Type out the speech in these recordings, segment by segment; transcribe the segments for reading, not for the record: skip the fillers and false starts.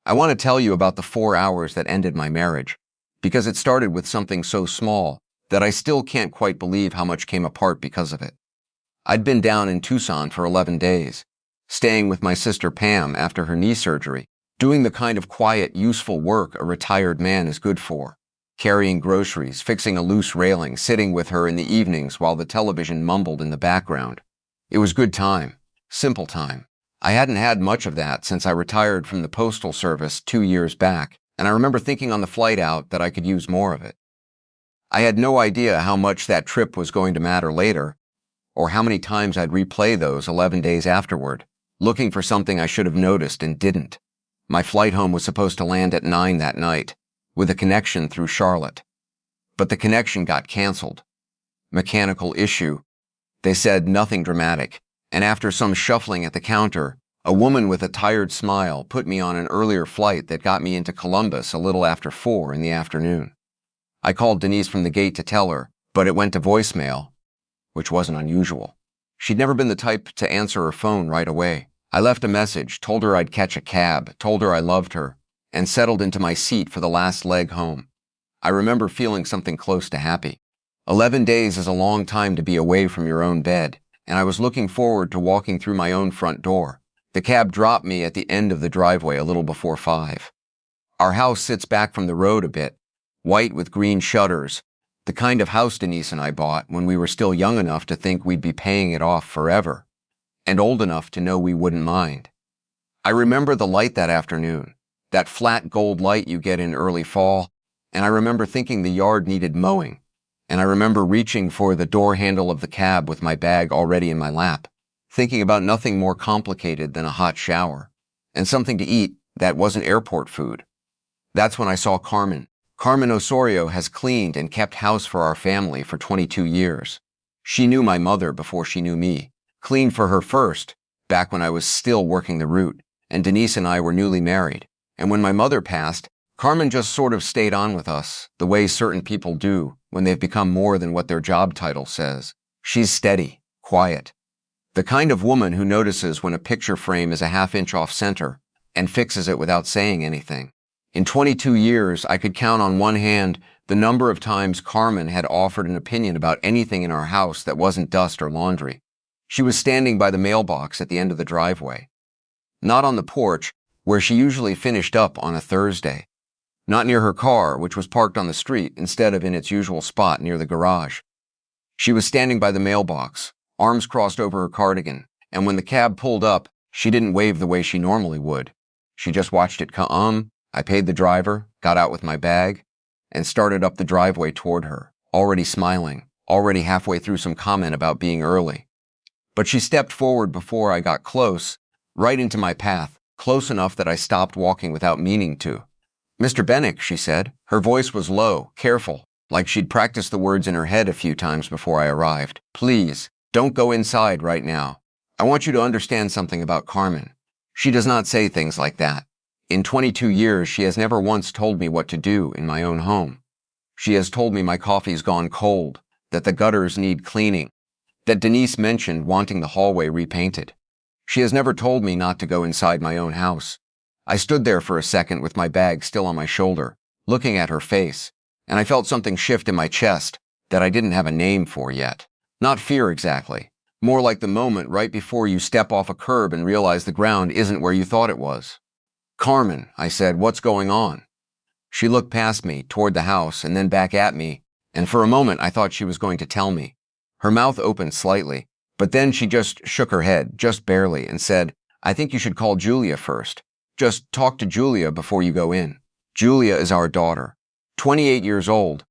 I want to tell you about the 4 hours that ended my marriage, because it started with something so small that I still can't quite believe how much came apart because of it. I'd been down in Tucson for 11 days, staying with my sister Pam after her knee surgery, doing the kind of quiet, useful work a retired man is good for, carrying groceries, fixing a loose railing, sitting with her in the evenings while the television mumbled in the background. It was good time, simple time. I hadn't had much of that since I retired from the Postal Service 2 years back, and I remember thinking on the flight out that I could use more of it. I had no idea how much that trip was going to matter later, or how many times I'd replay those 11 days afterward, looking for something I should have noticed and didn't. My flight home was supposed to land at 9 that night, with a connection through Charlotte. But the connection got canceled. Mechanical issue. They said nothing dramatic, and after some shuffling at the counter, a woman with a tired smile put me on an earlier flight that got me into Columbus a little after 4 in the afternoon. I called Denise from the gate to tell her, but it went to voicemail, which wasn't unusual. She'd never been the type to answer her phone right away. I left a message, told her I'd catch a cab, told her I loved her, and settled into my seat for the last leg home. I remember feeling something close to happy. 11 days is a long time to be away from your own bed, and I was looking forward to walking through my own front door. The cab dropped me at the end of the driveway a little before 5. Our house sits back from the road a bit, white with green shutters, the kind of house Denise and I bought when we were still young enough to think we'd be paying it off forever, and old enough to know we wouldn't mind. I remember the light that afternoon, that flat gold light you get in early fall, and I remember thinking the yard needed mowing, and I remember reaching for the door handle of the cab with my bag already in my lap, thinking about nothing more complicated than a hot shower, and something to eat that wasn't airport food. That's when I saw Carmen. Carmen Osorio has cleaned and kept house for our family for 22 years. She knew my mother before she knew me, cleaned for her first, back when I was still working the route, and Denise and I were newly married. And when my mother passed, Carmen just sort of stayed on with us, the way certain people do when they've become more than what their job title says. She's steady, quiet, the kind of woman who notices when a picture frame is a half-inch off center and fixes it without saying anything. In 22 years, I could count on one hand the number of times Carmen had offered an opinion about anything in our house that wasn't dust or laundry. She was standing by the mailbox at the end of the driveway. Not on the porch, where she usually finished up on a Thursday. Not near her car, which was parked on the street instead of in its usual spot near the garage. She was standing by the mailbox, arms crossed over her cardigan, and when the cab pulled up, she didn't wave the way she normally would. She just watched it come. I paid the driver, got out with my bag, and started up the driveway toward her, already smiling, already halfway through some comment about being early. But she stepped forward before I got close, right into my path, close enough that I stopped walking without meaning to. "Mr. Bennick," she said. Her voice was low, careful, like she'd practiced the words in her head a few times before I arrived. "Please, don't go inside right now. I want you to understand something about Carmen. She does not say things like that. In 22 years, she has never once told me what to do in my own home. She has told me my coffee's gone cold, that the gutters need cleaning, that Denise mentioned wanting the hallway repainted. She has never told me not to go inside my own house." I stood there for a second with my bag still on my shoulder, looking at her face, and I felt something shift in my chest that I didn't have a name for yet. Not fear exactly, more like the moment right before you step off a curb and realize the ground isn't where you thought it was. "Carmen," I said, "what's going on?" She looked past me, toward the house, and then back at me, and for a moment I thought she was going to tell me. Her mouth opened slightly, but then she just shook her head, just barely, and said, "I think you should call Julia first. Just talk to Julia before you go in. Julia is our daughter, 28 years old,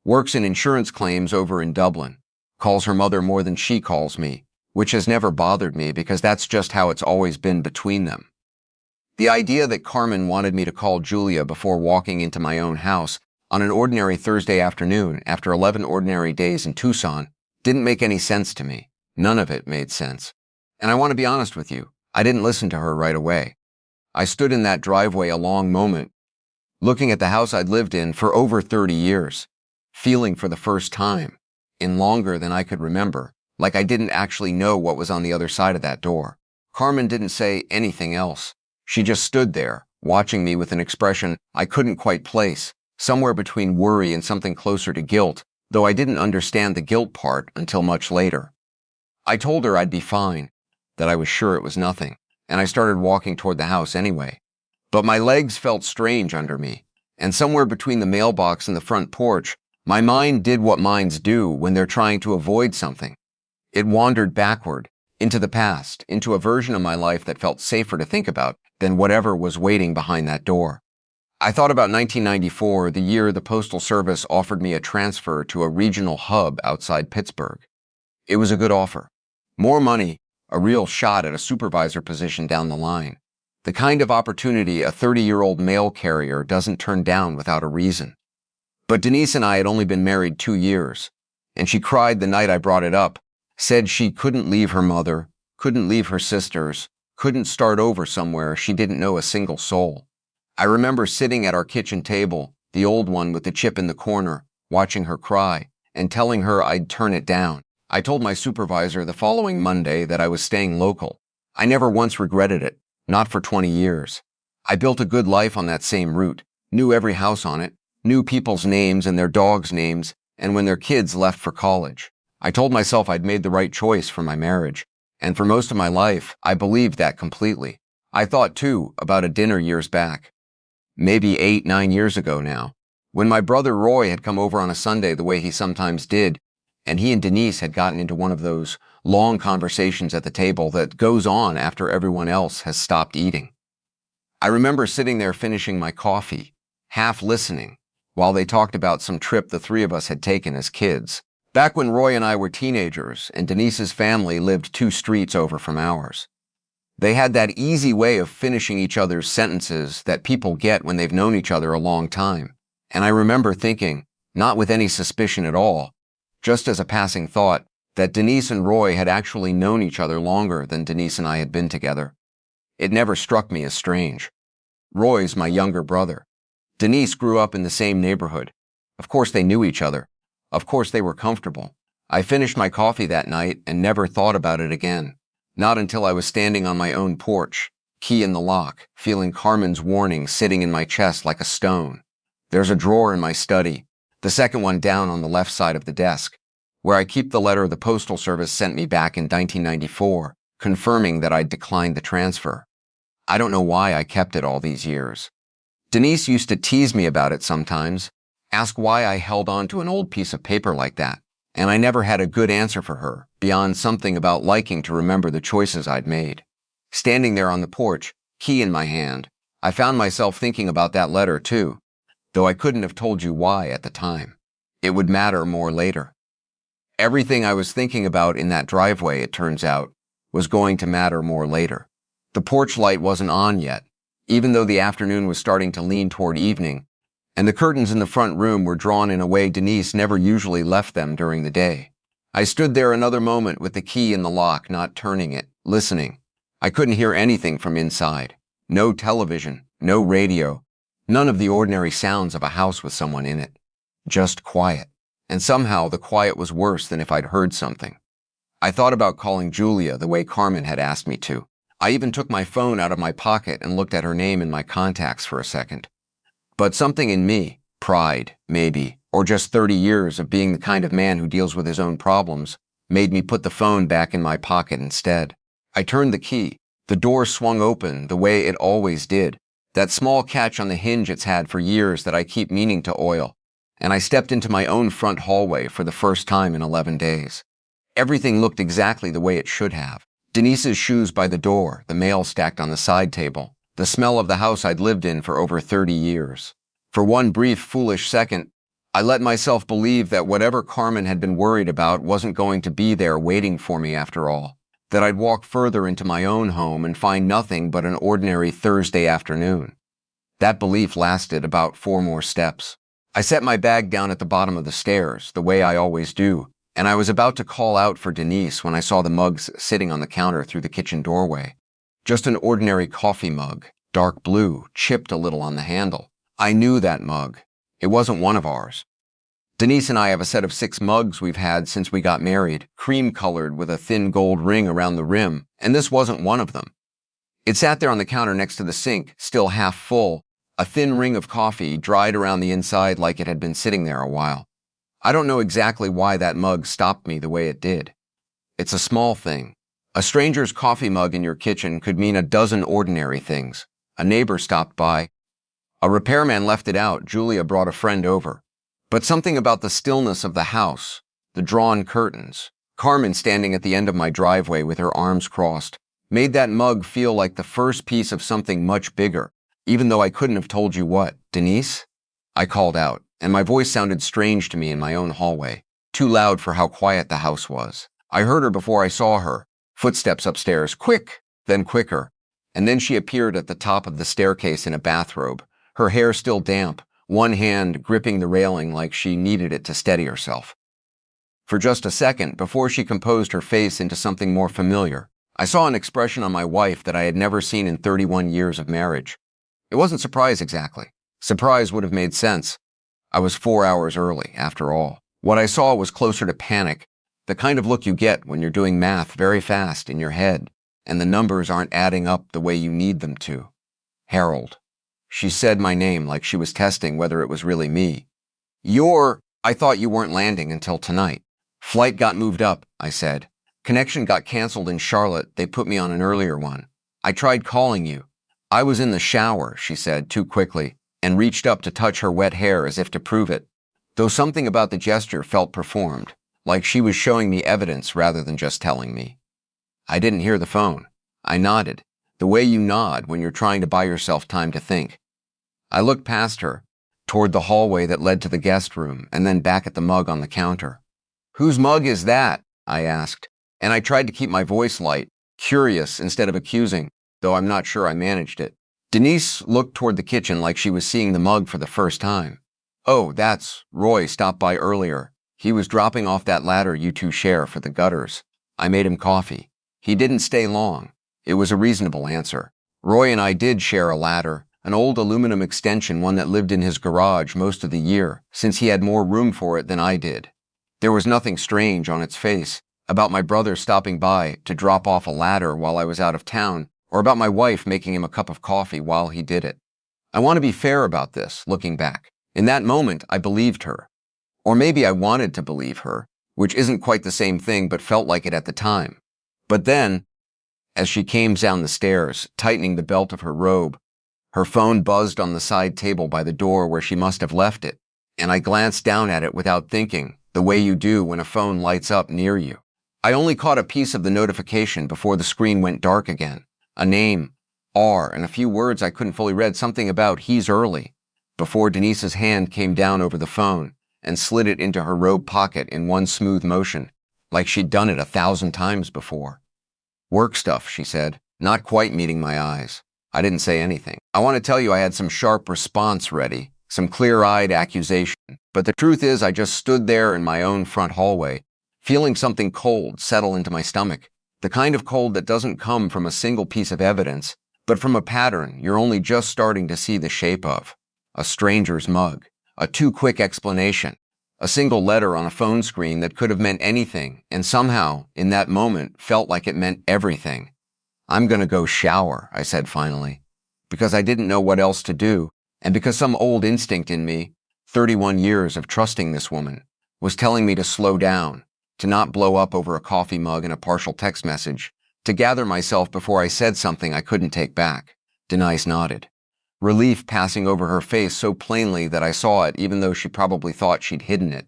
works in insurance claims over in Dublin, calls her mother more than she calls me, which has never bothered me because that's just how it's always been between them." The idea that Carmen wanted me to call Julia before walking into my own house on an ordinary Thursday afternoon after 11 ordinary days in Tucson didn't make any sense to me. None of it made sense. And I want to be honest with you, I didn't listen to her right away. I stood in that driveway a long moment, looking at the house I'd lived in for over 30 years, feeling for the first time, in longer than I could remember, like I didn't actually know what was on the other side of that door. Carmen didn't say anything else. She just stood there, watching me with an expression I couldn't quite place, somewhere between worry and something closer to guilt, though I didn't understand the guilt part until much later. I told her I'd be fine, that I was sure it was nothing, and I started walking toward the house anyway. But my legs felt strange under me, and somewhere between the mailbox and the front porch, my mind did what minds do when they're trying to avoid something. It wandered backward, into the past, into a version of my life that felt safer to think about than whatever was waiting behind that door. I thought about 1994, the year the Postal Service offered me a transfer to a regional hub outside Pittsburgh. It was a good offer. More money, a real shot at a supervisor position down the line. The kind of opportunity a 30-year-old mail carrier doesn't turn down without a reason. But Denise and I had only been married 2 years, and she cried the night I brought it up, said she couldn't leave her mother, couldn't leave her sisters, couldn't start over somewhere she didn't know a single soul. I remember sitting at our kitchen table, the old one with the chip in the corner, watching her cry, and telling her I'd turn it down. I told my supervisor the following Monday that I was staying local. I never once regretted it, not for 20 years. I built a good life on that same route, knew every house on it, knew people's names and their dogs' names, and when their kids left for college. I told myself I'd made the right choice for my marriage, and for most of my life, I believed that completely. I thought, too, about a dinner years back. Maybe 8, 9 years ago now, when my brother Roy had come over on a Sunday the way he sometimes did, and he and Denise had gotten into one of those long conversations at the table that goes on after everyone else has stopped eating. I remember sitting there finishing my coffee, half listening, while they talked about some trip the three of us had taken as kids, back when Roy and I were teenagers and Denise's family lived 2 streets over from ours. They had that easy way of finishing each other's sentences that people get when they've known each other a long time, and I remember thinking, not with any suspicion at all, just as a passing thought, that Denise and Roy had actually known each other longer than Denise and I had been together. It never struck me as strange. Roy's my younger brother. Denise grew up in the same neighborhood. Of course they knew each other. Of course they were comfortable. I finished my coffee that night and never thought about it again. Not until I was standing on my own porch, key in the lock, feeling Carmen's warning sitting in my chest like a stone. There's a drawer in my study, the second one down on the left side of the desk, where I keep the letter the Postal Service sent me back in 1994, confirming that I'd declined the transfer. I don't know why I kept it all these years. Denise used to tease me about it sometimes, ask why I held on to an old piece of paper like that, and I never had a good answer for her, beyond something about liking to remember the choices I'd made. Standing there on the porch, key in my hand, I found myself thinking about that letter too, though I couldn't have told you why at the time. It would matter more later. Everything I was thinking about in that driveway, it turns out, was going to matter more later. The porch light wasn't on yet, even though the afternoon was starting to lean toward evening, and the curtains in the front room were drawn in a way Denise never usually left them during the day. I stood there another moment with the key in the lock, not turning it, listening. I couldn't hear anything from inside. No television, no radio, none of the ordinary sounds of a house with someone in it. Just quiet. And somehow the quiet was worse than if I'd heard something. I thought about calling Julia the way Carmen had asked me to. I even took my phone out of my pocket and looked at her name in my contacts for a second. But something in me, pride, maybe, or just 30 years of being the kind of man who deals with his own problems, made me put the phone back in my pocket instead. I turned the key. The door swung open the way it always did, that small catch on the hinge it's had for years that I keep meaning to oil, and I stepped into my own front hallway for the first time in 11 days. Everything looked exactly the way it should have. Denise's shoes by the door, the mail stacked on the side table, the smell of the house I'd lived in for over 30 years. For one brief, foolish second, I let myself believe that whatever Carmen had been worried about wasn't going to be there waiting for me after all, that I'd walk further into my own home and find nothing but an ordinary Thursday afternoon. That belief lasted about 4 more steps. I set my bag down at the bottom of the stairs, the way I always do, and I was about to call out for Denise when I saw the mugs sitting on the counter through the kitchen doorway. Just an ordinary coffee mug, dark blue, chipped a little on the handle. I knew that mug. It wasn't one of ours. Denise and I have a set of 6 mugs we've had since we got married, cream-colored with a thin gold ring around the rim, and this wasn't one of them. It sat there on the counter next to the sink, still half full, a thin ring of coffee dried around the inside like it had been sitting there a while. I don't know exactly why that mug stopped me the way it did. It's a small thing. A stranger's coffee mug in your kitchen could mean a dozen ordinary things. A neighbor stopped by. A repairman left it out. Julia brought a friend over. But something about the stillness of the house, the drawn curtains, Carmen standing at the end of my driveway with her arms crossed, made that mug feel like the first piece of something much bigger, even though I couldn't have told you what. Denise? I called out, and my voice sounded strange to me in my own hallway, too loud for how quiet the house was. I heard her before I saw her. Footsteps upstairs, quick, then quicker. And then she appeared at the top of the staircase in a bathrobe, her hair still damp, one hand gripping the railing like she needed it to steady herself. For just a second, before she composed her face into something more familiar, I saw an expression on my wife that I had never seen in 31 years of marriage. It wasn't surprise exactly. Surprise would have made sense. I was 4 hours early, after all. What I saw was closer to panic, the kind of look you get when you're doing math very fast in your head, and the numbers aren't adding up the way you need them to. Harold. She said my name like she was testing whether it was really me. I thought you weren't landing until tonight. Flight got moved up, I said. Connection got canceled in Charlotte. They put me on an earlier one. I tried calling you. I was in the shower, she said too quickly, and reached up to touch her wet hair as if to prove it, though something about the gesture felt performed, like she was showing me evidence rather than just telling me. I didn't hear the phone. I nodded, the way you nod when you're trying to buy yourself time to think. I looked past her, toward the hallway that led to the guest room, and then back at the mug on the counter. Whose mug is that? I asked, and I tried to keep my voice light, curious instead of accusing, though I'm not sure I managed it. Denise looked toward the kitchen like she was seeing the mug for the first time. Oh, that's Roy stopped by earlier. He was dropping off that ladder you two share for the gutters. I made him coffee. He didn't stay long. It was a reasonable answer. Roy and I did share a ladder, an old aluminum extension, one that lived in his garage most of the year, since he had more room for it than I did. There was nothing strange on its face about my brother stopping by to drop off a ladder while I was out of town, or about my wife making him a cup of coffee while he did it. I want to be fair about this, looking back. In that moment, I believed her. Or maybe I wanted to believe her, which isn't quite the same thing but felt like it at the time. But then, as she came down the stairs, tightening the belt of her robe, her phone buzzed on the side table by the door where she must have left it, and I glanced down at it without thinking, the way you do when a phone lights up near you. I only caught a piece of the notification before the screen went dark again. A name, R, and a few words I couldn't fully read, something about he's early, before Denise's hand came down over the phone and slid it into her robe pocket in one smooth motion, like she'd done it 1,000 times before. Work stuff, she said, not quite meeting my eyes. I didn't say anything. I want to tell you I had some sharp response ready, some clear-eyed accusation, but the truth is I just stood there in my own front hallway, feeling something cold settle into my stomach, the kind of cold that doesn't come from a single piece of evidence, but from a pattern you're only just starting to see the shape of. A stranger's mug, a too-quick explanation, a single letter on a phone screen that could have meant anything, and somehow, in that moment, felt like it meant everything. I'm gonna go shower, I said finally, because I didn't know what else to do, and because some old instinct in me, 31 years of trusting this woman, was telling me to slow down, to not blow up over a coffee mug and a partial text message, to gather myself before I said something I couldn't take back. Denise nodded, relief passing over her face so plainly that I saw it even though she probably thought she'd hidden it.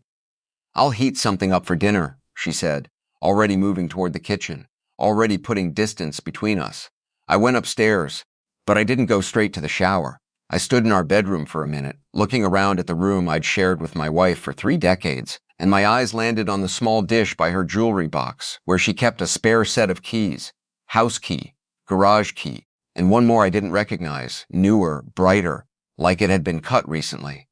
I'll heat something up for dinner, she said, already moving toward the kitchen, already putting distance between us. I went upstairs, but I didn't go straight to the shower. I stood in our bedroom for a minute, looking around at the room I'd shared with my wife for 3 decades, and my eyes landed on the small dish by her jewelry box, where she kept a spare set of keys, house key, garage key, and one more I didn't recognize, newer, brighter, like it had been cut recently.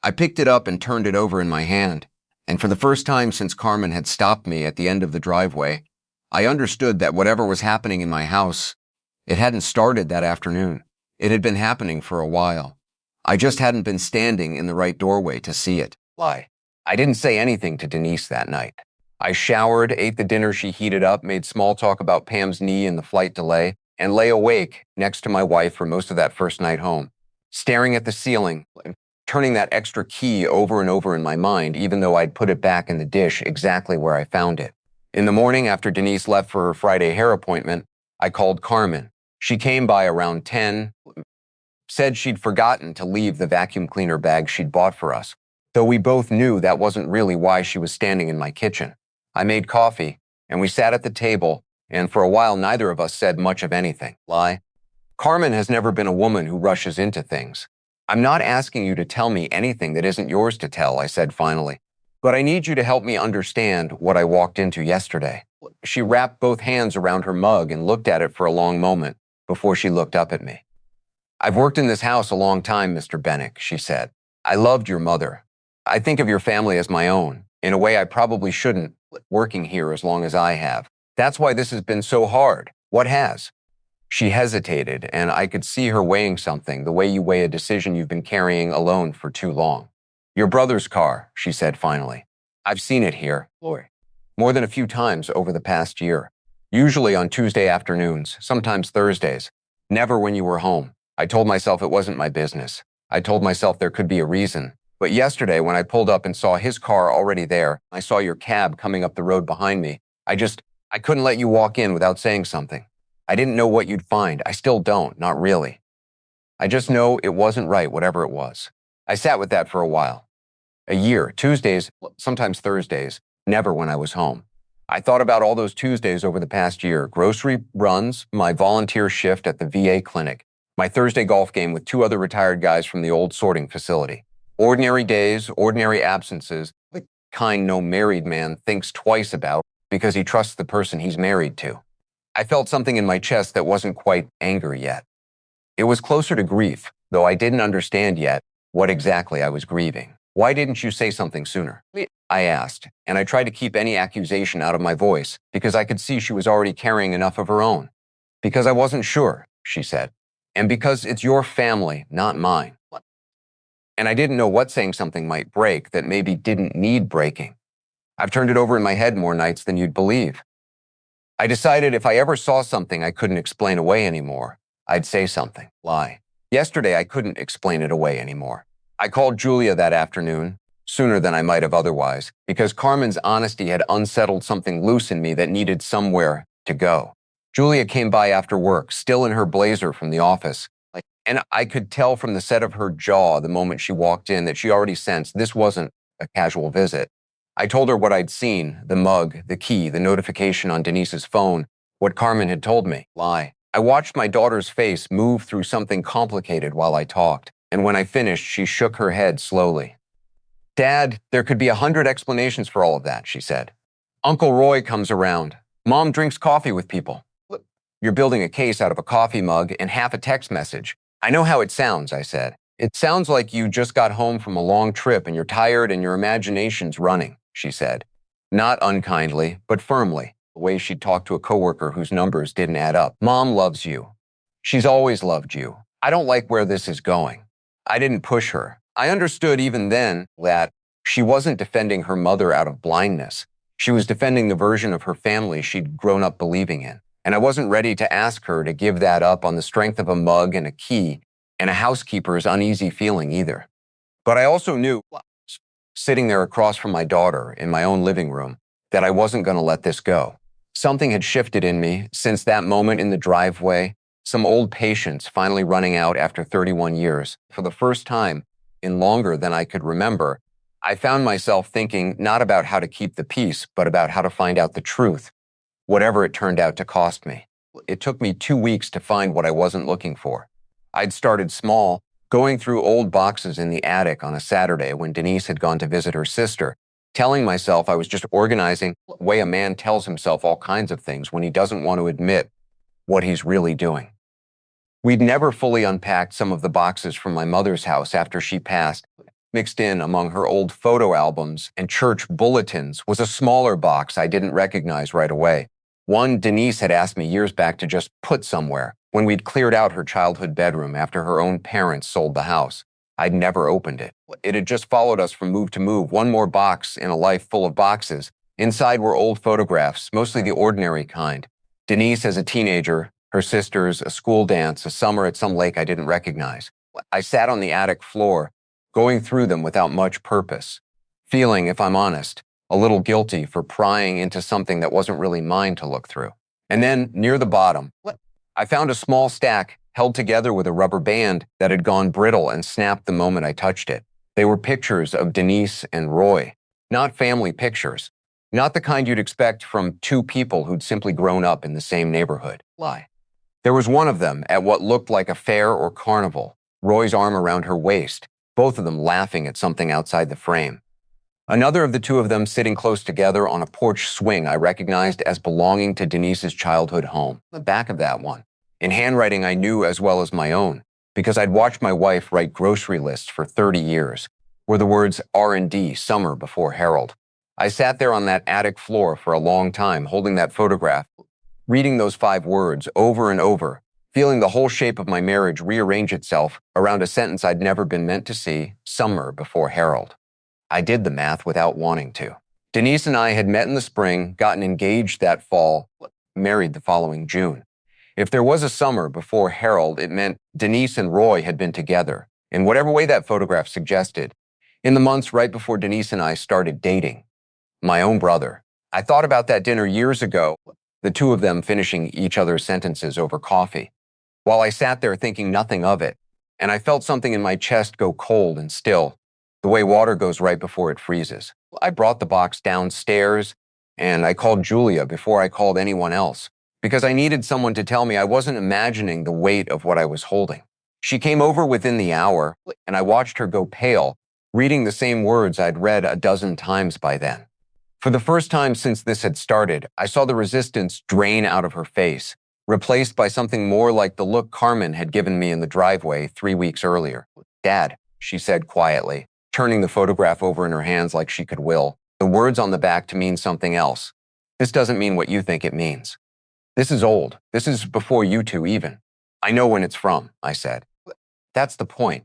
I picked it up and turned it over in my hand, and for the first time since Carmen had stopped me at the end of the driveway, I understood that whatever was happening in my house, it hadn't started that afternoon. It had been happening for a while. I just hadn't been standing in the right doorway to see it. Why? I didn't say anything to Denise that night. I showered, ate the dinner she heated up, made small talk about Pam's knee and the flight delay, and lay awake next to my wife for most of that first night home, staring at the ceiling, turning that extra key over and over in my mind, even though I'd put it back in the dish exactly where I found it. In the morning, after Denise left for her Friday hair appointment, I called Carmen. She came by around 10, said she'd forgotten to leave the vacuum cleaner bag she'd bought for us, though we both knew that wasn't really why she was standing in my kitchen. I made coffee, and we sat at the table, and for a while neither of us said much of anything. Lie. Carmen has never been a woman who rushes into things. I'm not asking you to tell me anything that isn't yours to tell, I said finally, but I need you to help me understand what I walked into yesterday. She wrapped both hands around her mug and looked at it for a long moment before she looked up at me. I've worked in this house a long time, Mr. Bennick, she said. I loved your mother. I think of your family as my own, in a way I probably shouldn't, working here as long as I have. That's why this has been so hard. What has? She hesitated, and I could see her weighing something, the way you weigh a decision you've been carrying alone for too long. Your brother's car, she said finally. I've seen it here, more than a few times over the past year. Usually on Tuesday afternoons, sometimes Thursdays. Never when you were home. I told myself it wasn't my business. I told myself there could be a reason. But yesterday, when I pulled up and saw his car already there, I saw your cab coming up the road behind me. I couldn't let you walk in without saying something. I didn't know what you'd find. I still don't, not really. I just know it wasn't right, whatever it was. I sat with that for a while. A year, Tuesdays, sometimes Thursdays, never when I was home. I thought about all those Tuesdays over the past year, grocery runs, my volunteer shift at the VA clinic, my Thursday golf game with two other retired guys from the old sorting facility. Ordinary days, ordinary absences, the kind no married man thinks twice about because he trusts the person he's married to. I felt something in my chest that wasn't quite anger yet. It was closer to grief, though I didn't understand yet what exactly I was grieving. Why didn't you say something sooner? I asked, and I tried to keep any accusation out of my voice because I could see she was already carrying enough of her own. Because I wasn't sure, she said, and because it's your family, not mine. And I didn't know what saying something might break that maybe didn't need breaking. I've turned it over in my head more nights than you'd believe. I decided if I ever saw something I couldn't explain away anymore, I'd say something, lie. Yesterday, I couldn't explain it away anymore. I called Julia that afternoon, sooner than I might have otherwise, because Carmen's honesty had unsettled something loose in me that needed somewhere to go. Julia came by after work, still in her blazer from the office, and I could tell from the set of her jaw the moment she walked in that she already sensed this wasn't a casual visit. I told her what I'd seen, the mug, the key, the notification on Denise's phone, what Carmen had told me. Lie. I watched my daughter's face move through something complicated while I talked, and when I finished, she shook her head slowly. Dad, there could be 100 explanations for all of that, she said. Uncle Roy comes around. Mom drinks coffee with people. You're building a case out of a coffee mug and half a text message. I know how it sounds, I said. It sounds like you just got home from a long trip and you're tired and your imagination's running, she said. Not unkindly, but firmly, the way she'd talk to a coworker whose numbers didn't add up. Mom loves you. She's always loved you. I don't like where this is going. I didn't push her. I understood even then that she wasn't defending her mother out of blindness. She was defending the version of her family she'd grown up believing in. And I wasn't ready to ask her to give that up on the strength of a mug and a key and a housekeeper's uneasy feeling either. But I also knew, sitting there across from my daughter in my own living room, that I wasn't going to let this go. Something had shifted in me since that moment in the driveway, some old patience finally running out after 31 years. For the first time in longer than I could remember, I found myself thinking not about how to keep the peace, but about how to find out the truth, whatever it turned out to cost me. It took me 2 weeks to find what I wasn't looking for. I'd started small, going through old boxes in the attic on a Saturday when Denise had gone to visit her sister, telling myself I was just organizing the way a man tells himself all kinds of things when he doesn't want to admit what he's really doing. We'd never fully unpacked some of the boxes from my mother's house after she passed. Mixed in among her old photo albums and church bulletins was a smaller box I didn't recognize right away. One Denise had asked me years back to just put somewhere when we'd cleared out her childhood bedroom after her own parents sold the house. I'd never opened it. It had just followed us from move to move, one more box in a life full of boxes. Inside were old photographs, mostly the ordinary kind. Denise as a teenager, Her sisters, a school dance, a summer at some lake I didn't recognize. I sat on the attic floor, going through them without much purpose, feeling, if I'm honest, a little guilty for prying into something that wasn't really mine to look through. And then, near the bottom, I found a small stack held together with a rubber band that had gone brittle and snapped the moment I touched it. They were pictures of Denise and Roy, not family pictures, not the kind you'd expect from two people who'd simply grown up in the same neighborhood. Lie. There was one of them at what looked like a fair or carnival, Roy's arm around her waist, both of them laughing at something outside the frame. Another of the two of them sitting close together on a porch swing I recognized as belonging to Denise's childhood home. The back of that one, in handwriting I knew as well as my own, because I'd watched my wife write grocery lists for 30 years, were the words R&D, summer before Harold. I sat there on that attic floor for a long time, holding that photograph, reading those 5 words over and over, feeling the whole shape of my marriage rearrange itself around a sentence I'd never been meant to see, summer before Harold. I did the math without wanting to. Denise and I had met in the spring, gotten engaged that fall, married the following June. If there was a summer before Harold, it meant Denise and Roy had been together, in whatever way that photograph suggested, in the months right before Denise and I started dating. My own brother. I thought about that dinner years ago, the two of them finishing each other's sentences over coffee, while I sat there thinking nothing of it, and I felt something in my chest go cold and still, the way water goes right before it freezes. I brought the box downstairs, and I called Julia before I called anyone else, because I needed someone to tell me I wasn't imagining the weight of what I was holding. She came over within the hour, and I watched her go pale, reading the same words I'd read a dozen times by then. For the first time since this had started, I saw the resistance drain out of her face, replaced by something more like the look Carmen had given me in the driveway 3 weeks earlier. "Dad," she said quietly, turning the photograph over in her hands like she could will, the words on the back to mean something else. "This doesn't mean what you think it means. This is old. This is before you two even. I know when it's from," I said. That's the point.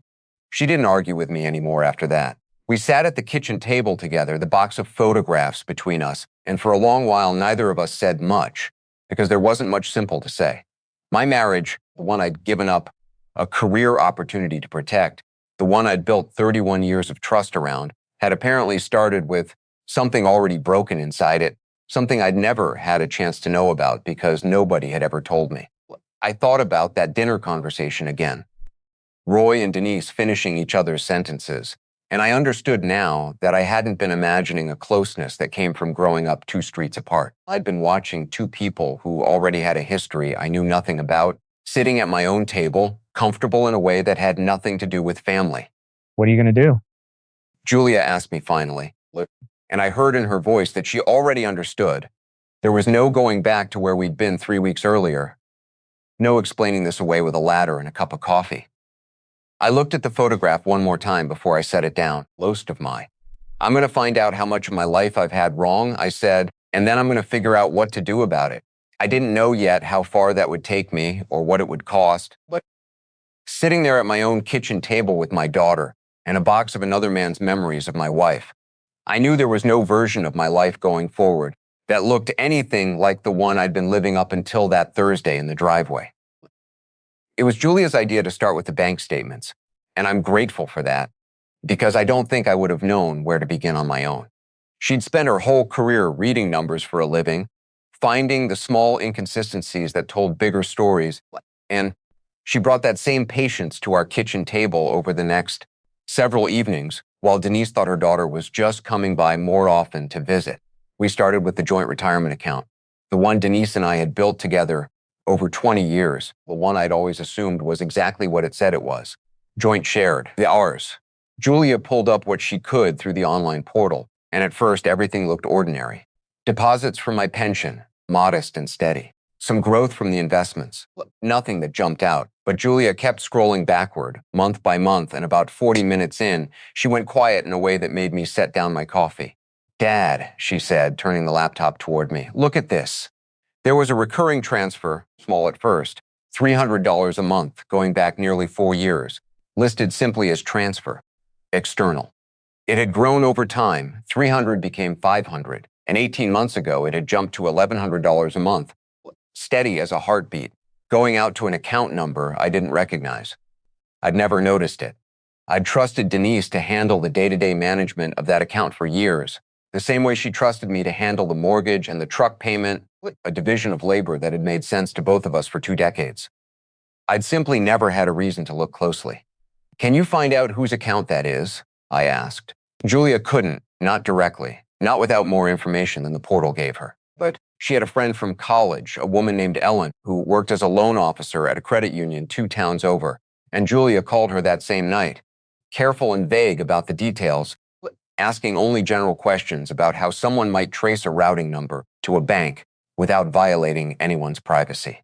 She didn't argue with me anymore after that. We sat at the kitchen table together, the box of photographs between us, and for a long while neither of us said much, because there wasn't much simple to say. My marriage, the one I'd given up a career opportunity to protect, the one I'd built 31 years of trust around, had apparently started with something already broken inside it, something I'd never had a chance to know about because nobody had ever told me. I thought about that dinner conversation again. Roy and Denise finishing each other's sentences, and I understood now that I hadn't been imagining a closeness that came from growing up 2 streets apart. I'd been watching 2 people who already had a history I knew nothing about, sitting at my own table, comfortable in a way that had nothing to do with family. What are you going to do? Julia asked me finally, and I heard in her voice that she already understood. There was no going back to where we'd been 3 weeks earlier, no explaining this away with a ladder and a cup of coffee. I looked at the photograph one more time before I set it down. Lost of mine. "I'm going to find out how much of my life I've had wrong," I said, "and then I'm going to figure out what to do about it." I didn't know yet how far that would take me or what it would cost, but sitting there at my own kitchen table with my daughter and a box of another man's memories of my wife, I knew there was no version of my life going forward that looked anything like the one I'd been living up until that Thursday in the driveway. It was Julia's idea to start with the bank statements, and I'm grateful for that, because I don't think I would have known where to begin on my own. She'd spent her whole career reading numbers for a living, finding the small inconsistencies that told bigger stories, and she brought that same patience to our kitchen table over the next several evenings, while Denise thought her daughter was just coming by more often to visit. We started with the joint retirement account, the one Denise and I had built together over 20 years, the one I'd always assumed was exactly what it said it was. Joint shared, the ours. Julia pulled up what she could through the online portal, and at first everything looked ordinary. Deposits from my pension, modest and steady. Some growth from the investments. Nothing that jumped out, but Julia kept scrolling backward, month by month, and about 40 minutes in, she went quiet in a way that made me set down my coffee. "Dad," she said, turning the laptop toward me, "look at this." There was a recurring transfer, small at first, $300 a month, going back nearly 4 years, listed simply as transfer, external. It had grown over time. 300 became 500, and 18 months ago it had jumped to $1,100 a month, steady as a heartbeat. going out to an account number I didn't recognize. I'd never noticed it. I'd trusted Denise to handle the day-to-day management of that account for years, the same way she trusted me to handle the mortgage and the truck payment, a division of labor that had made sense to both of us for 2 decades. I'd simply never had a reason to look closely. "Can you find out whose account that is?" I asked. Julia couldn't, not directly, not without more information than the portal gave her. But she had a friend from college, a woman named Ellen, who worked as a loan officer at a credit union 2 towns over, and Julia called her that same night, careful and vague about the details, asking only general questions about how someone might trace a routing number to a bank without violating anyone's privacy.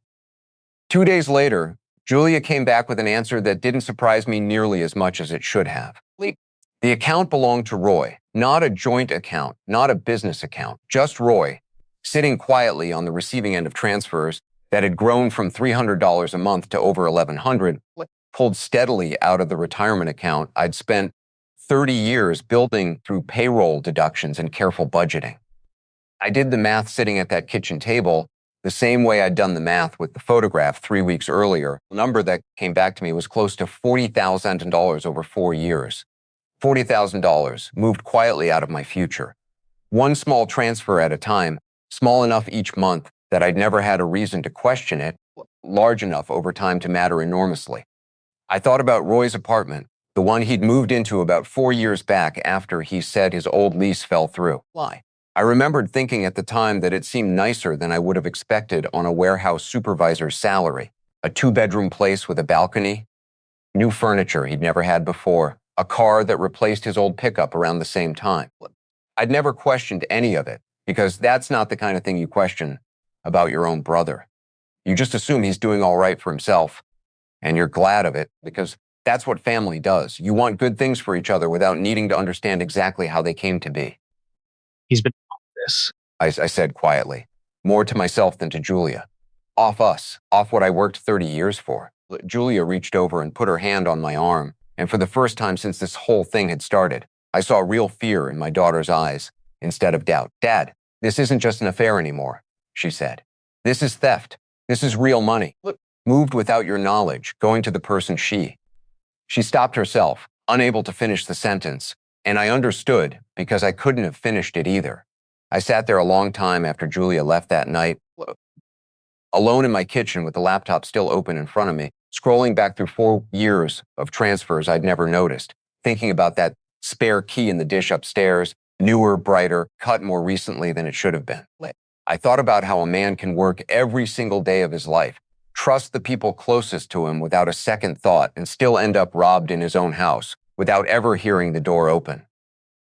2 days later, Julia came back with an answer that didn't surprise me nearly as much as it should have. The account belonged to Roy, not a joint account, not a business account, just Roy, sitting quietly on the receiving end of transfers that had grown from $300 a month to over $1,100, pulled steadily out of the retirement account I'd spent 30 years building through payroll deductions and careful budgeting. I did the math sitting at that kitchen table the same way I'd done the math with the photograph 3 weeks earlier. The number that came back to me was close to $40,000 over 4 years. $40,000 moved quietly out of my future. One small transfer at a time, small enough each month that I'd never had a reason to question it, large enough over time to matter enormously. I thought about Roy's apartment, the one he'd moved into about 4 years back after he said his old lease fell through. Why? I remembered thinking at the time that it seemed nicer than I would have expected on a warehouse supervisor's salary. A 2-bedroom place with a balcony, new furniture he'd never had before, a car that replaced his old pickup around the same time. I'd never questioned any of it, because that's not the kind of thing you question about your own brother. You just assume he's doing all right for himself, and you're glad of it, because that's what family does. You want good things for each other without needing to understand exactly how they came to be. He's been off this. I said quietly, more to myself than to Julia. Off us, off what I worked 30 years for. Julia reached over and put her hand on my arm, and for the first time since this whole thing had started, I saw real fear in my daughter's eyes instead of doubt. "Dad, this isn't just an affair anymore," she said. "This is theft. This is real money. Moved without your knowledge, going to the person she." She stopped herself, unable to finish the sentence, and I understood because I couldn't have finished it either. I sat there a long time after Julia left that night, alone in my kitchen with the laptop still open in front of me, scrolling back through 4 years of transfers I'd never noticed, thinking about that spare key in the dish upstairs, newer, brighter, cut more recently than it should have been. I thought about how a man can work every single day of his life, trust the people closest to him without a second thought, and still end up robbed in his own house without ever hearing the door open.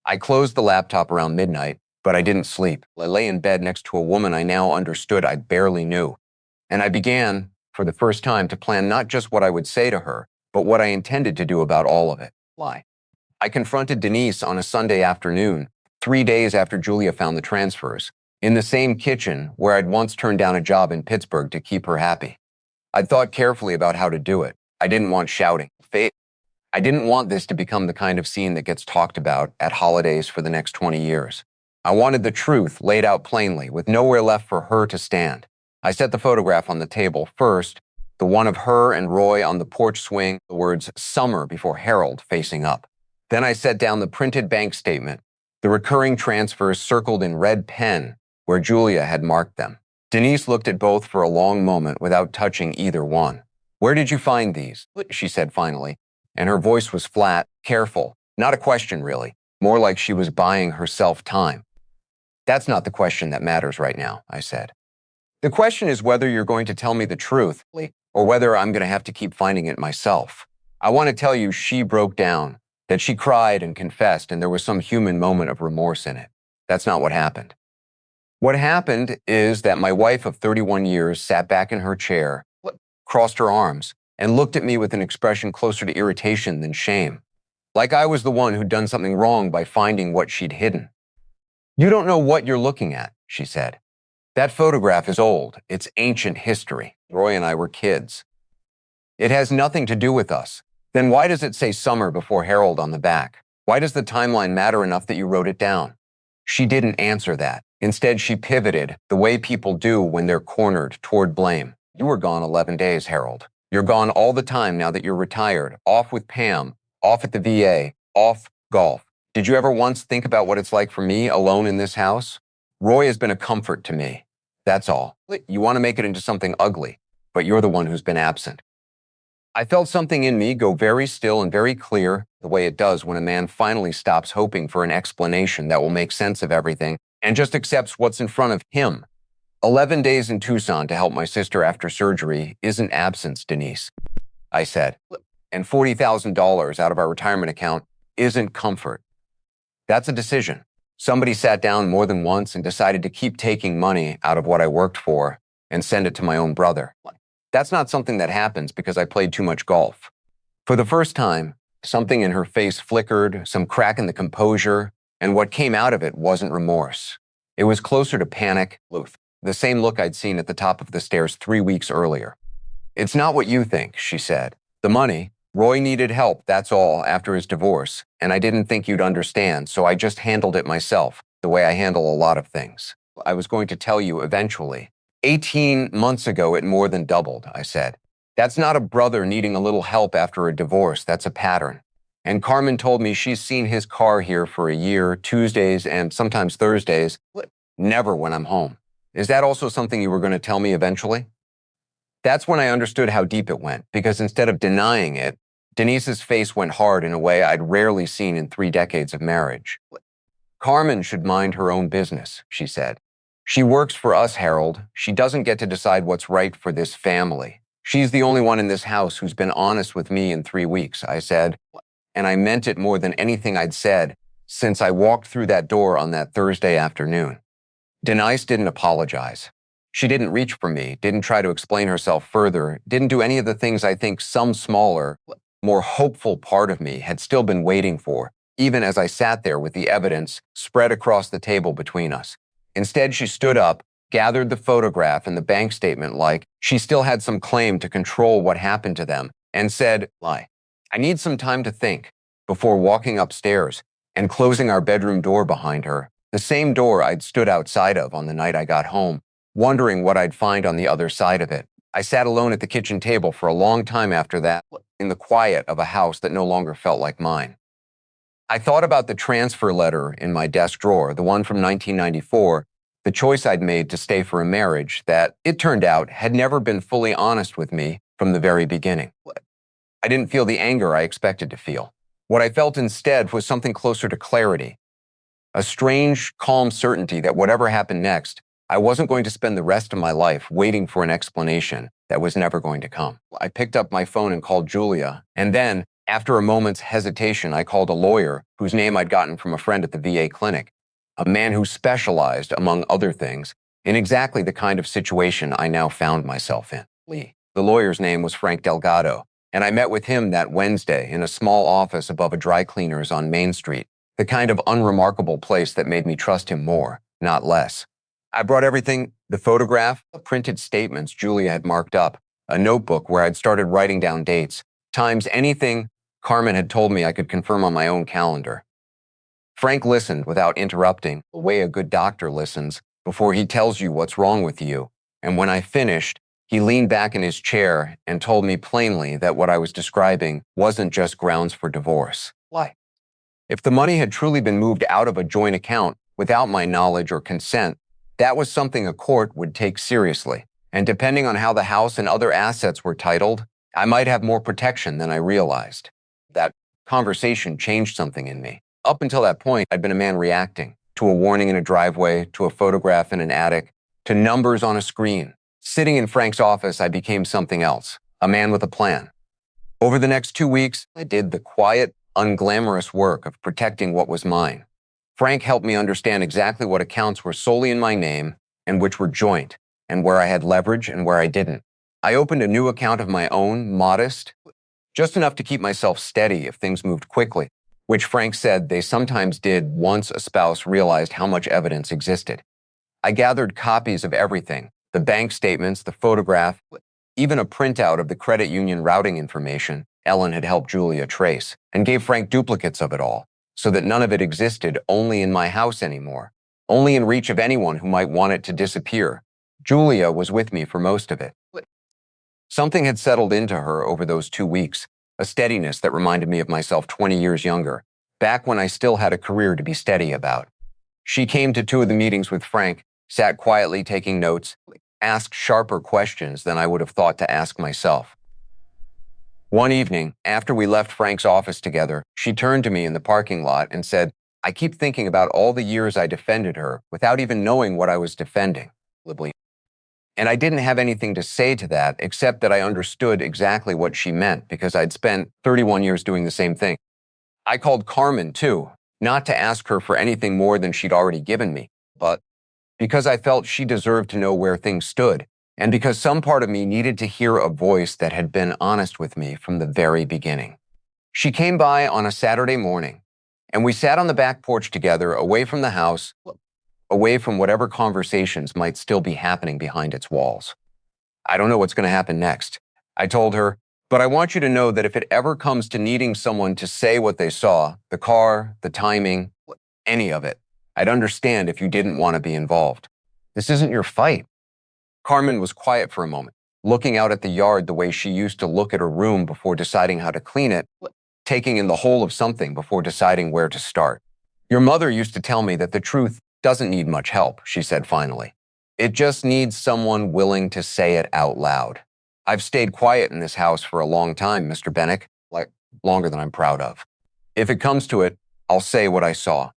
I closed the laptop around midnight, but I didn't sleep. I lay in bed next to a woman I now understood I barely knew, and I began, for the first time, to plan not just what I would say to her, but what I intended to do about all of it. Why? I confronted Denise on a Sunday afternoon, 3 days after Julia found the transfers, in the same kitchen where I'd once turned down a job in Pittsburgh to keep her happy. I'd thought carefully about how to do it. I didn't want shouting. I didn't want this to become the kind of scene that gets talked about at holidays for the next 20 years. I wanted the truth laid out plainly, with nowhere left for her to stand. I set the photograph on the table first, the one of her and Roy on the porch swing, the words "Summer" before Harold facing up. Then I set down the printed bank statement, the recurring transfers circled in red pen where Julia had marked them. Denise looked at both for a long moment without touching either one. "Where did you find these?" she said finally, and her voice was flat, careful, not a question really, more like she was buying herself time. "That's not the question that matters right now," I said. "The question is whether you're going to tell me the truth, or whether I'm going to have to keep finding it myself. I want to tell you she broke down, that she cried and confessed, and there was some human moment of remorse in it. That's not what happened. What happened is that my wife of 31 years sat back in her chair, crossed her arms, and looked at me with an expression closer to irritation than shame, like I was the one who'd done something wrong by finding what she'd hidden. "You don't know what you're looking at," she said. "That photograph is old. It's ancient history. Roy and I were kids. It has nothing to do with us. Then why does it say Summer before Harold on the back? Why does the timeline matter enough that you wrote it down?" She didn't answer that. Instead, she pivoted, the way people do when they're cornered, toward blame. You were gone 11 days, Harold. You're gone all the time now that you're retired, off with Pam, off at the VA, off golf. Did you ever once think about what it's like for me alone in this house? Roy has been a comfort to me. That's all. You want to make it into something ugly, but you're the one who's been absent. I felt something in me go very still and very clear, the way it does when a man finally stops hoping for an explanation that will make sense of everything and just accepts what's in front of him. 11 days in Tucson to help my sister after surgery isn't absence, Denise, I said. And $40,000 out of our retirement account isn't comfort. That's a decision. Somebody sat down more than once and decided to keep taking money out of what I worked for and send it to my own brother. That's not something that happens because I played too much golf. For the first time, something in her face flickered, some crack in the composure, and what came out of it wasn't remorse. It was closer to panic, the same look I'd seen at the top of the stairs 3 weeks earlier. It's not what you think, she said. The money, Roy needed help, that's all, after his divorce, and I didn't think you'd understand, so I just handled it myself, the way I handle a lot of things. I was going to tell you eventually. 18 months ago, it more than doubled, I said. That's not a brother needing a little help after a divorce, that's a pattern. And Carmen told me she's seen his car here for a year, Tuesdays and sometimes Thursdays, never when I'm home. Is that also something you were going to tell me eventually? That's when I understood how deep it went, because instead of denying it, Denise's face went hard in a way I'd rarely seen in 3 decades of marriage. Carmen should mind her own business, she said. She works for us, Harold. She doesn't get to decide what's right for this family. She's the only one in this house who's been honest with me in 3 weeks, I said. And I meant it more than anything I'd said since I walked through that door on that Thursday afternoon. Denise didn't apologize. She didn't reach for me, didn't try to explain herself further, didn't do any of the things I think some smaller, more hopeful part of me had still been waiting for, even as I sat there with the evidence spread across the table between us. Instead, she stood up, gathered the photograph and the bank statement like she still had some claim to control what happened to them, and said, I need some time to think, before walking upstairs and closing our bedroom door behind her, the same door I'd stood outside of on the night I got home, wondering what I'd find on the other side of it. I sat alone at the kitchen table for a long time after that, in the quiet of a house that no longer felt like mine. I thought about the transfer letter in my desk drawer, the one from 1994, the choice I'd made to stay for a marriage that, it turned out, had never been fully honest with me from the very beginning. I didn't feel the anger I expected to feel. What I felt instead was something closer to clarity, a strange, calm certainty that whatever happened next, I wasn't going to spend the rest of my life waiting for an explanation that was never going to come. I picked up my phone and called Julia, and then, after a moment's hesitation, I called a lawyer whose name I'd gotten from a friend at the VA clinic, a man who specialized, among other things, in exactly the kind of situation I now found myself in. The lawyer's name was Frank Delgado, and I met with him that Wednesday in a small office above a dry cleaner's on Main Street, the kind of unremarkable place that made me trust him more, not less. I brought everything, the photograph, the printed statements Julia had marked up, a notebook where I'd started writing down dates, times anything Carmen had told me I could confirm on my own calendar. Frank listened without interrupting, the way a good doctor listens before he tells you what's wrong with you, and when I finished, he leaned back in his chair and told me plainly that what I was describing wasn't just grounds for divorce. Why? If the money had truly been moved out of a joint account without my knowledge or consent, that was something a court would take seriously, and depending on how the house and other assets were titled, I might have more protection than I realized. That conversation changed something in me. Up until that point, I'd been a man reacting to a warning in a driveway, to a photograph in an attic, to numbers on a screen. Sitting in Frank's office, I became something else, a man with a plan. Over the next 2 weeks, I did the quiet, unglamorous work of protecting what was mine. Frank helped me understand exactly what accounts were solely in my name and which were joint, and where I had leverage and where I didn't. I opened a new account of my own, modest, just enough to keep myself steady if things moved quickly, which Frank said they sometimes did once a spouse realized how much evidence existed. I gathered copies of everything, the bank statements, the photograph, even a printout of the credit union routing information Ellen had helped Julia trace, and gave Frank duplicates of it all, so that none of it existed only in my house anymore, only in reach of anyone who might want it to disappear. Julia was with me for most of it. Something had settled into her over those 2 weeks, a steadiness that reminded me of myself 20 years younger, back when I still had a career to be steady about. She came to 2 of the meetings with Frank, sat quietly taking notes, asked sharper questions than I would have thought to ask myself. One evening, after we left Frank's office together, she turned to me in the parking lot and said, "I keep thinking about all the years I defended her without even knowing what I was defending." And I didn't have anything to say to that except that I understood exactly what she meant because I'd spent 31 years doing the same thing. I called Carmen too, not to ask her for anything more than she'd already given me, but because I felt she deserved to know where things stood, and because some part of me needed to hear a voice that had been honest with me from the very beginning. She came by on a Saturday morning, and we sat on the back porch together, away from the house, away from whatever conversations might still be happening behind its walls. "I don't know what's going to happen next," I told her, "but I want you to know that if it ever comes to needing someone to say what they saw, the car, the timing, any of it, I'd understand if you didn't want to be involved. This isn't your fight." Carmen was quiet for a moment, looking out at the yard the way she used to look at her room before deciding how to clean it, taking in the whole of something before deciding where to start. "Your mother used to tell me that the truth doesn't need much help," she said finally. "It just needs someone willing to say it out loud. I've stayed quiet in this house for a long time, Mr. Bennick, like longer than I'm proud of. If it comes to it, I'll say what I saw.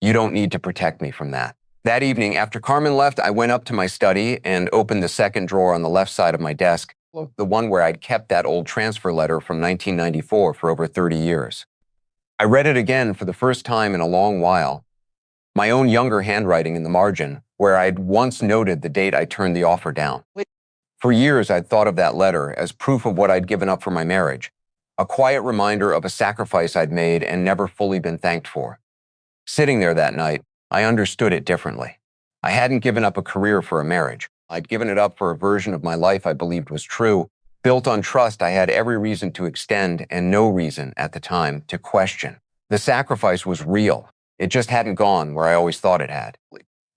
You don't need to protect me from that." That evening, after Carmen left, I went up to my study and opened the second drawer on the left side of my desk, the one where I'd kept that old transfer letter from 1994 for over 30 years. I read it again for the first time in a long while, my own younger handwriting in the margin, where I'd once noted the date I turned the offer down. For years, I'd thought of that letter as proof of what I'd given up for my marriage, a quiet reminder of a sacrifice I'd made and never fully been thanked for. Sitting there that night, I understood it differently. I hadn't given up a career for a marriage. I'd given it up for a version of my life I believed was true, built on trust I had every reason to extend and no reason at the time to question. The sacrifice was real. It just hadn't gone where I always thought it had.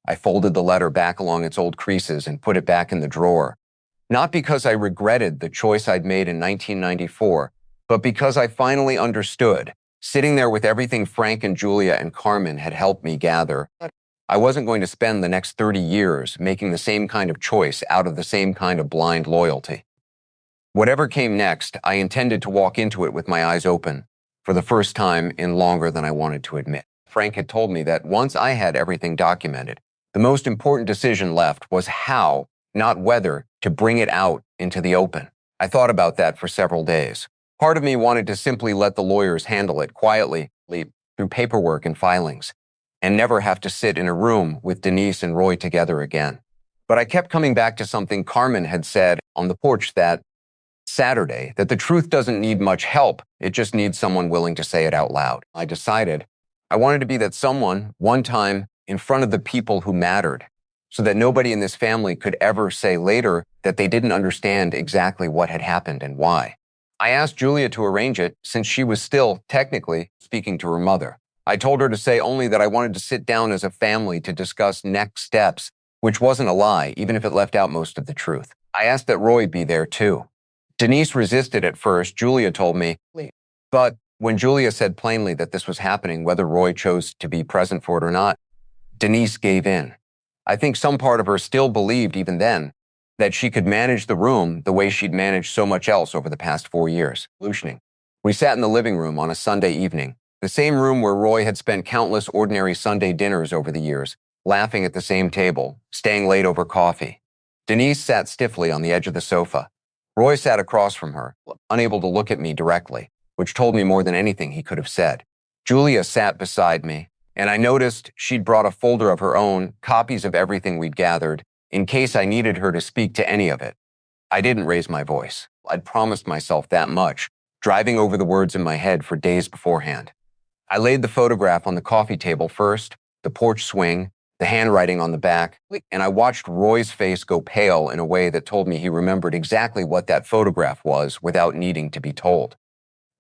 I folded the letter back along its old creases and put it back in the drawer. Not because I regretted the choice I'd made in 1994, but because I finally understood, sitting there with everything Frank and Julia and Carmen had helped me gather, I wasn't going to spend the next 30 years making the same kind of choice out of the same kind of blind loyalty. Whatever came next, I intended to walk into it with my eyes open, for the first time in longer than I wanted to admit. Frank had told me that once I had everything documented, the most important decision left was how, not whether, to bring it out into the open. I thought about that for several days. Part of me wanted to simply let the lawyers handle it quietly, through paperwork and filings, and never have to sit in a room with Denise and Roy together again. But I kept coming back to something Carmen had said on the porch that Saturday, that the truth doesn't need much help, it just needs someone willing to say it out loud. I decided I wanted to be that someone, one time, in front of the people who mattered, so that nobody in this family could ever say later that they didn't understand exactly what had happened and why. I asked Julia to arrange it since she was still, technically, speaking to her mother. I told her to say only that I wanted to sit down as a family to discuss next steps, which wasn't a lie, even if it left out most of the truth. I asked that Roy be there too. Denise resisted at first, Julia told me, but when Julia said plainly that this was happening, whether Roy chose to be present for it or not, Denise gave in. I think some part of her still believed even then that she could manage the room the way she'd managed so much else over the past 4 years. We sat in the living room on a Sunday evening, the same room where Roy had spent countless ordinary Sunday dinners over the years, laughing at the same table, staying late over coffee. Denise sat stiffly on the edge of the sofa. Roy sat across from her, unable to look at me directly, which told me more than anything he could have said. Julia sat beside me, and I noticed she'd brought a folder of her own, copies of everything we'd gathered, in case I needed her to speak to any of it. I didn't raise my voice. I'd promised myself that much, driving over the words in my head for days beforehand. I laid the photograph on the coffee table first, the porch swing, the handwriting on the back, and I watched Roy's face go pale in a way that told me he remembered exactly what that photograph was without needing to be told.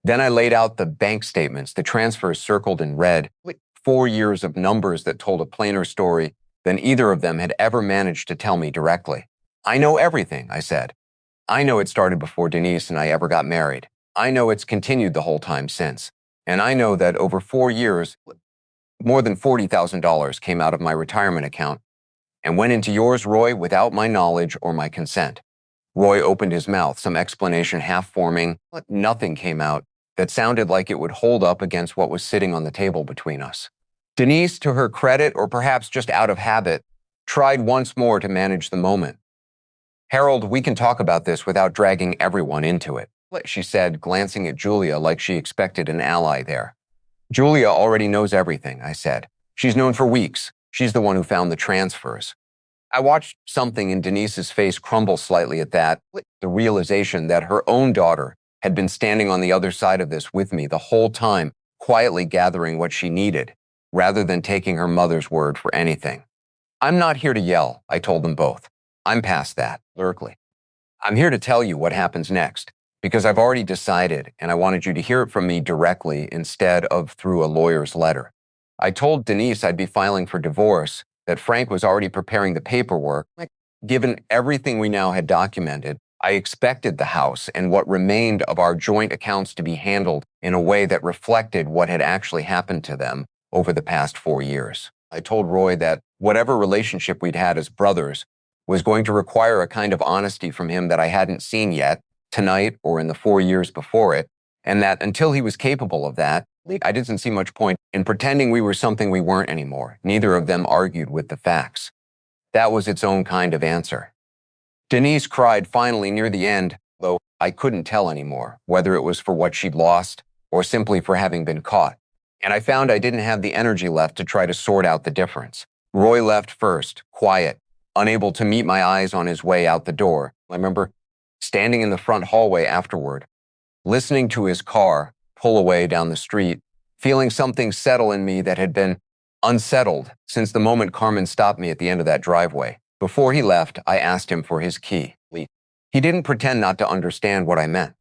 Then I laid out the bank statements, the transfers circled in red, 4 years of numbers that told a plainer story than either of them had ever managed to tell me directly. "I know everything," I said. I know it started before Denise and I ever got married. I know it's continued the whole time since. And I know that over 4 years, more than $40,000 came out of my retirement account and went into yours, Roy, without my knowledge or my consent. Roy opened his mouth, some explanation half forming, but nothing came out that sounded like it would hold up against what was sitting on the table between us. Denise, to her credit, or perhaps just out of habit, tried once more to manage the moment. Harold, we can talk about this without dragging everyone into it, she said, glancing at Julia like she expected an ally there. Julia already knows everything, I said. She's known for weeks. She's the one who found the transfers. I watched something in Denise's face crumble slightly at that, the realization that her own daughter had been standing on the other side of this with me the whole time, quietly gathering what she needed, rather than taking her mother's word for anything. I'm not here to yell, I told them both. I'm past that, lyrically. I'm here to tell you what happens next, because I've already decided, and I wanted you to hear it from me directly instead of through a lawyer's letter. I told Denise I'd be filing for divorce, that Frank was already preparing the paperwork. Given everything we now had documented, I expected the house and what remained of our joint accounts to be handled in a way that reflected what had actually happened to them over the past 4 years. I told Roy that whatever relationship we'd had as brothers was going to require a kind of honesty from him that I hadn't seen yet, tonight or in the 4 years before it, and that until he was capable of that, I didn't see much point in pretending we were something we weren't anymore. Neither of them argued with the facts. That was its own kind of answer. Denise cried finally near the end, though I couldn't tell anymore, whether it was for what she'd lost or simply for having been caught. And I found I didn't have the energy left to try to sort out the difference. Roy left first, quiet, unable to meet my eyes on his way out the door. I remember standing in the front hallway afterward, listening to his car pull away down the street, feeling something settle in me that had been unsettled since the moment Carmen stopped me at the end of that driveway. Before he left, I asked him for his key. He didn't pretend not to understand what I meant.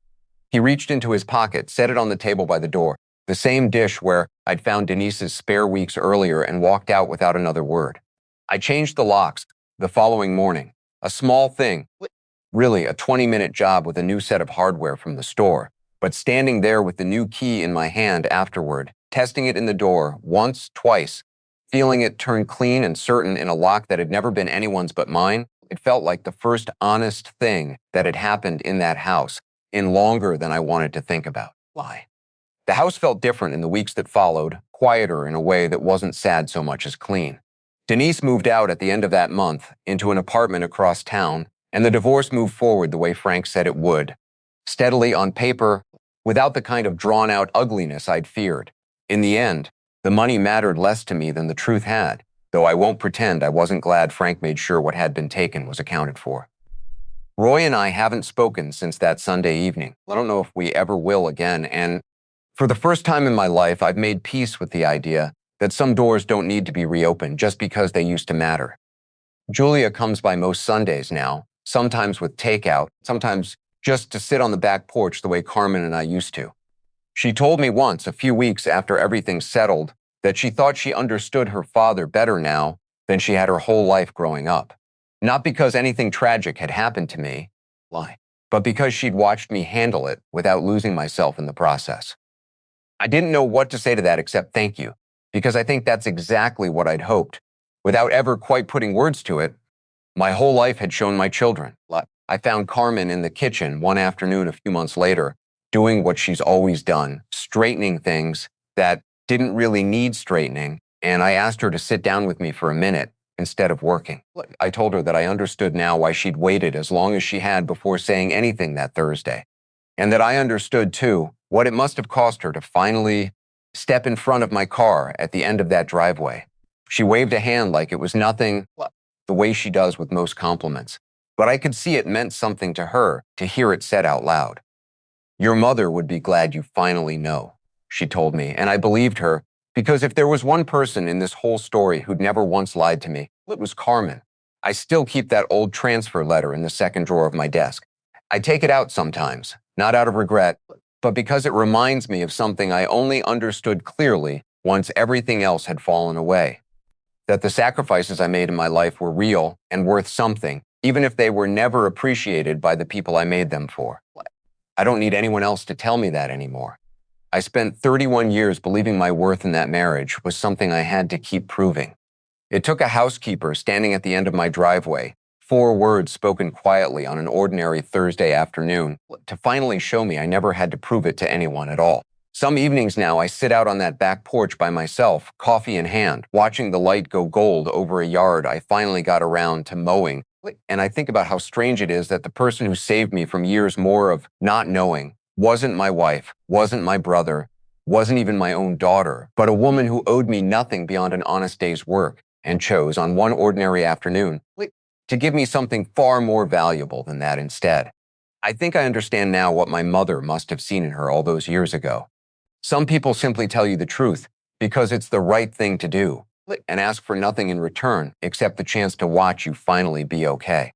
He reached into his pocket, set it on the table by the door, the same dish where I'd found Denise's spare weeks earlier, and walked out without another word. I changed the locks the following morning. A small thing, really a 20-minute job with a new set of hardware from the store. But standing there with the new key in my hand afterward, testing it in the door once, twice, feeling it turn clean and certain in a lock that had never been anyone's but mine, it felt like the first honest thing that had happened in that house in longer than I wanted to think about. Why? The house felt different in the weeks that followed, quieter in a way that wasn't sad so much as clean. Denise moved out at the end of that month into an apartment across town, and the divorce moved forward the way Frank said it would, steadily on paper, without the kind of drawn-out ugliness I'd feared. In the end, the money mattered less to me than the truth had, though I won't pretend I wasn't glad Frank made sure what had been taken was accounted for. Roy and I haven't spoken since that Sunday evening. I don't know if we ever will again, and for the first time in my life, I've made peace with the idea that some doors don't need to be reopened just because they used to matter. Julia comes by most Sundays now, sometimes with takeout, sometimes just to sit on the back porch the way Carmen and I used to. She told me once, a few weeks after everything settled, that she thought she understood her father better now than she had her whole life growing up. Not because anything tragic had happened to me, but because she'd watched me handle it without losing myself in the process. I didn't know what to say to that except thank you, because I think that's exactly what I'd hoped. Without ever quite putting words to it, my whole life had shown my children. I found Carmen in the kitchen one afternoon a few months later, doing what she's always done, straightening things that didn't really need straightening, and I asked her to sit down with me for a minute instead of working. I told her that I understood now why she'd waited as long as she had before saying anything that Thursday, and that I understood, too, what it must have cost her to finally step in front of my car at the end of that driveway. She waved a hand like it was nothing, the way she does with most compliments, but I could see it meant something to her to hear it said out loud. Your mother would be glad you finally know, she told me, and I believed her, because if there was one person in this whole story who'd never once lied to me, it was Carmen. I still keep that old transfer letter in the second drawer of my desk. I take it out sometimes, not out of regret, but because it reminds me of something I only understood clearly once everything else had fallen away. That the sacrifices I made in my life were real and worth something, even if they were never appreciated by the people I made them for. I don't need anyone else to tell me that anymore. I spent 31 years believing my worth in that marriage was something I had to keep proving. It took a housekeeper standing at the end of my driveway, 4 words spoken quietly on an ordinary Thursday afternoon, to finally show me I never had to prove it to anyone at all. Some evenings now, I sit out on that back porch by myself, coffee in hand, watching the light go gold over a yard I finally got around to mowing. And I think about how strange it is that the person who saved me from years more of not knowing wasn't my wife, wasn't my brother, wasn't even my own daughter, but a woman who owed me nothing beyond an honest day's work and chose, on one ordinary afternoon, to give me something far more valuable than that instead. I think I understand now what my mother must have seen in her all those years ago. Some people simply tell you the truth because it's the right thing to do and ask for nothing in return except the chance to watch you finally be okay.